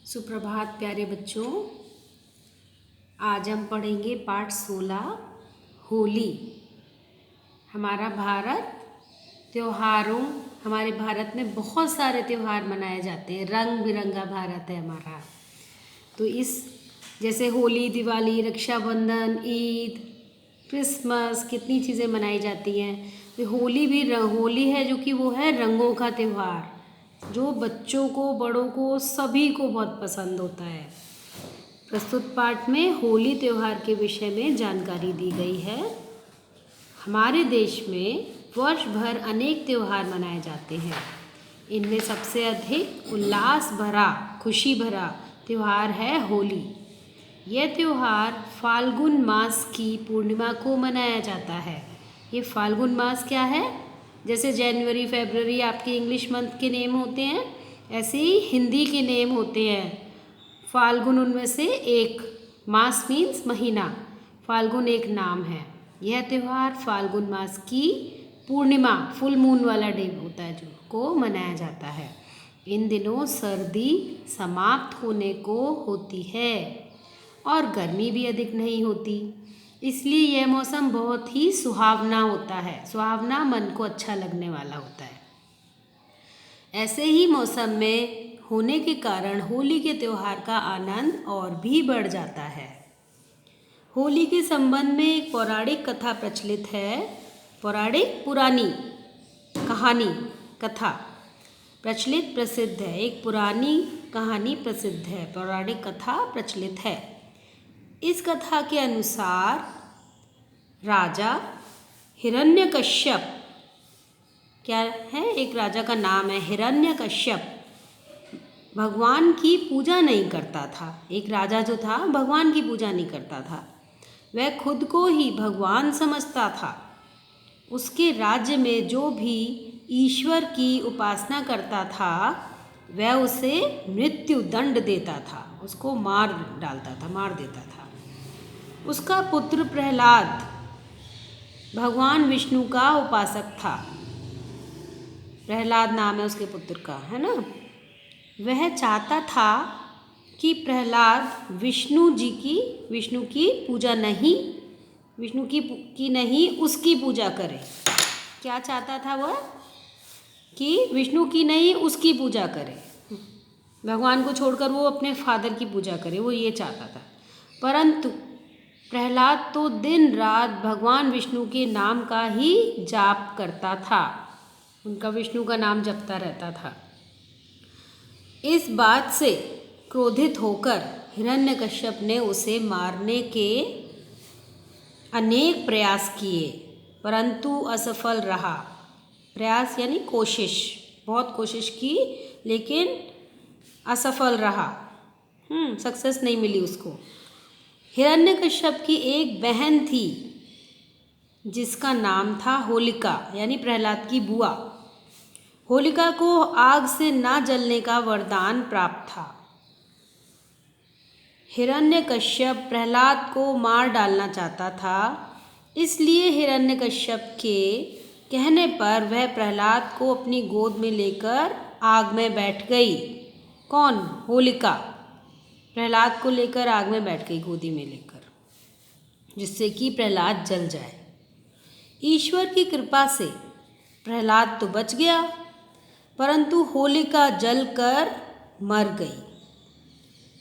सुप्रभात प्यारे बच्चों। आज हम पढ़ेंगे पाठ 16 होली। हमारा भारत त्योहारों हमारे भारत में बहुत सारे त्यौहार मनाए जाते हैं। रंग बिरंगा भारत है हमारा। तो इस जैसे होली, दिवाली, रक्षाबंधन, ईद, क्रिसमस, कितनी चीज़ें मनाई जाती हैं। तो होली भी होली है जो कि वो है रंगों का त्यौहार, जो बच्चों को, बड़ों को, सभी को बहुत पसंद होता है। प्रस्तुत पाठ में होली त्यौहार के विषय में जानकारी दी गई है। हमारे देश में वर्ष भर अनेक त्यौहार मनाए जाते हैं। इनमें सबसे अधिक उल्लास भरा, खुशी भरा त्यौहार है होली। यह त्यौहार फाल्गुन मास की पूर्णिमा को मनाया जाता है। ये फाल्गुन मास क्या है? जैसे जनवरी, फरवरी आपके इंग्लिश मंथ के नेम होते हैं, ऐसे ही हिंदी के नेम होते हैं। फाल्गुन उनमें से एक, मास मीन्स महीना, फाल्गुन एक नाम है। यह त्यौहार फाल्गुन मास की पूर्णिमा, फुल मून वाला डे होता है, जो को मनाया जाता है। इन दिनों सर्दी समाप्त होने को होती है और गर्मी भी अधिक नहीं होती, इसलिए यह मौसम बहुत ही सुहावना होता है। सुहावना, मन को अच्छा लगने वाला होता है। ऐसे ही मौसम में होने के कारण होली के त्यौहार का आनंद और भी बढ़ जाता है। होली के संबंध में एक पौराणिक कथा प्रचलित है। पौराणिक, पुरानी कहानी, कथा प्रचलित, प्रसिद्ध है। एक पुरानी कहानी प्रसिद्ध है, पौराणिक कथा प्रचलित है। इस कथा के अनुसार राजा हिरण्यकश्यप, क्या है, एक राजा का नाम है हिरण्यकश्यप, भगवान की पूजा नहीं करता था। एक राजा जो था भगवान की पूजा नहीं करता था, वह खुद को ही भगवान समझता था। उसके राज्य में जो भी ईश्वर की उपासना करता था वह उसे मृत्यु दंड देता था, उसको मार डालता था, मार देता था। उसका पुत्र प्रहलाद भगवान विष्णु का उपासक था। प्रहलाद नाम है उसके पुत्र का, है ना। वह चाहता था कि प्रहलाद विष्णु की पूजा नहीं, विष्णु की नहीं, उसकी पूजा करे। क्या चाहता था वह? कि विष्णु की नहीं, उसकी पूजा करे, भगवान को छोड़कर वो अपने फादर की पूजा करे, वो ये चाहता था। परंतु प्रहलाद तो दिन रात भगवान विष्णु के नाम का ही जाप करता था, उनका विष्णु का नाम जपता रहता था। इस बात से क्रोधित होकर हिरण्यकश्यप ने उसे मारने के अनेक प्रयास किए, परंतु असफल रहा। प्रयास यानी कोशिश, बहुत कोशिश की लेकिन असफल रहा, सक्सेस नहीं मिली उसको। हिरण्यकश्यप की एक बहन थी जिसका नाम था होलिका, यानी प्रहलाद की बुआ। होलिका को आग से ना जलने का वरदान प्राप्त था। हिरण्यकश्यप प्रहलाद को मार डालना चाहता था, इसलिए हिरण्यकश्यप के कहने पर वह प्रहलाद को अपनी गोद में लेकर आग में बैठ गई। कौन? होलिका प्रहलाद को लेकर आग में बैठ गई, गोदी में लेकर, जिससे कि प्रहलाद जल जाए। ईश्वर की कृपा से प्रहलाद तो बच गया, परंतु होलिका जलकर मर गई।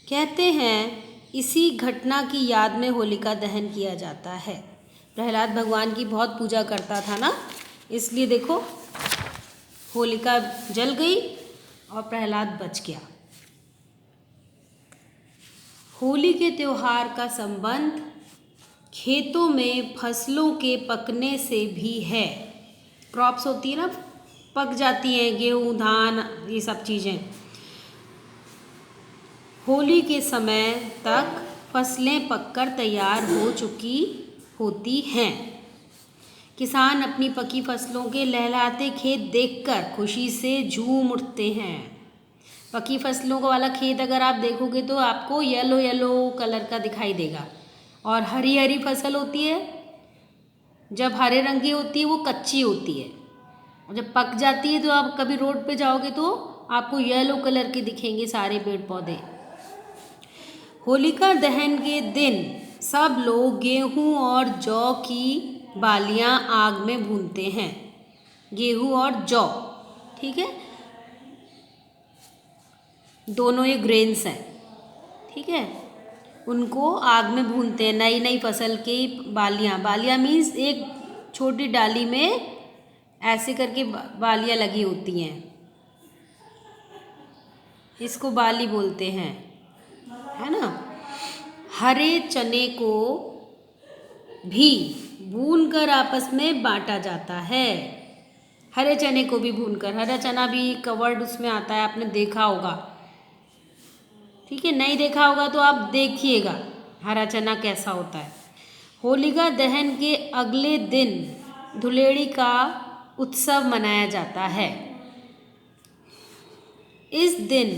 कहते हैं इसी घटना की याद में होलिका दहन किया जाता है। प्रहलाद भगवान की बहुत पूजा करता था ना, इसलिए देखो होलिका जल गई और प्रहलाद बच गया। होली के त्यौहार का संबंध खेतों में फसलों के पकने से भी है। क्रॉप्स होती है ना, पक जाती हैं, गेहूँ, धान, ये सब चीज़ें। होली के समय तक फसलें पककर तैयार हो चुकी होती हैं। किसान अपनी पकी फसलों के लहलहाते खेत देखकर खुशी से झूम उठते हैं। पकी फसलों वाला खेत अगर आप देखोगे तो आपको येलो येलो कलर का दिखाई देगा, और हरी हरी फसल होती है, जब हरे रंग की होती है वो कच्ची होती है, और जब पक जाती है तो आप कभी रोड पे जाओगे तो आपको येलो कलर के दिखेंगे सारे पेड़ पौधे। होलिका दहन के दिन सब लोग गेहूं और जौ की बालियां आग में भूनते हैं। गेहूं और जौ, ठीक है, दोनों ये ग्रेन्स हैं, ठीक है, उनको आग में भूनते हैं। नई नई फसल की बालियां, बालियां मीन्स एक छोटी डाली में ऐसे करके बालियां लगी होती हैं, इसको बाली बोलते हैं, है ना। हरे चने को भी भूनकर आपस में बांटा जाता है। हरे चने को भी भूनकर, हरा चना भी कवर्ड उसमें आता है, आपने देखा होगा, ठीक है, नहीं देखा होगा तो आप देखिएगा हरा चना कैसा होता है। होलिका दहन के अगले दिन धुलेड़ी का उत्सव मनाया जाता है। इस दिन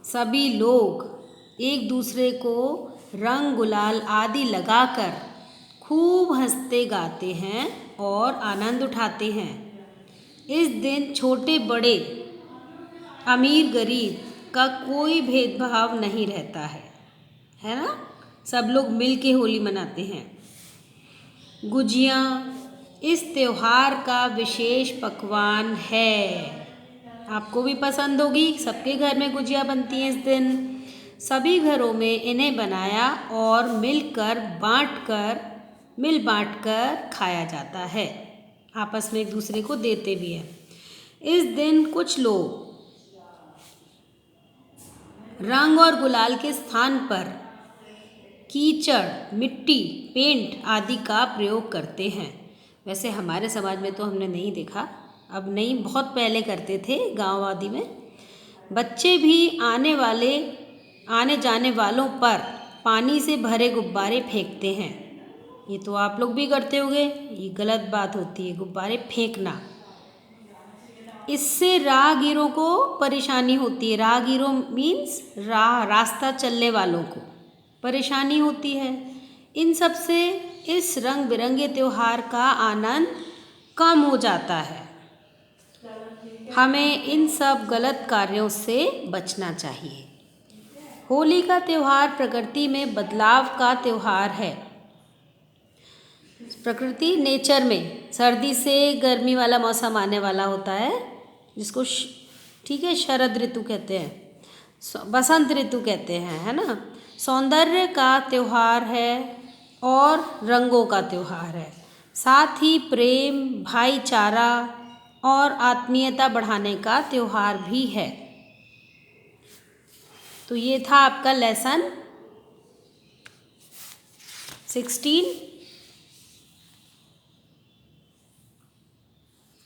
सभी लोग एक दूसरे को रंग गुलाल आदि लगाकर खूब हंसते गाते हैं और आनंद उठाते हैं। इस दिन छोटे बड़े, अमीर गरीब का कोई भेदभाव नहीं रहता है ना, सब लोग मिल के होली मनाते हैं। गुजिया इस त्योहार का विशेष पकवान है। आपको भी पसंद होगी, सबके घर में गुजिया बनती है इस दिन। सभी घरों में इन्हें बनाया और मिल बांट कर खाया जाता है। आपस में एक दूसरे को देते भी हैं। इस दिन कुछ लोग रंग और गुलाल के स्थान पर कीचड़, मिट्टी, पेंट आदि का प्रयोग करते हैं। वैसे हमारे समाज में तो हमने नहीं देखा, अब नहीं, बहुत पहले करते थे गाँव आदि में। बच्चे भी आने जाने वालों पर पानी से भरे गुब्बारे फेंकते हैं। ये तो आप लोग भी करते होंगे, ये गलत बात होती है गुब्बारे फेंकना। इससे राहगीरों को परेशानी होती है। राहगीरों मीन्स रास्ता चलने वालों को परेशानी होती है। इन सब से इस रंग बिरंगे त्यौहार का आनंद कम हो जाता है। हमें इन सब गलत कार्यों से बचना चाहिए। होली का त्यौहार प्रकृति में बदलाव का त्यौहार है। प्रकृति नेचर में सर्दी से गर्मी वाला मौसम आने वाला होता है, जिसको ठीक है शरद ऋतु कहते हैं, बसंत ऋतु कहते हैं, है ना। सौंदर्य का त्यौहार है और रंगों का त्यौहार है। साथ ही प्रेम, भाईचारा और आत्मीयता बढ़ाने का त्यौहार भी है। तो ये था आपका लेसन 16।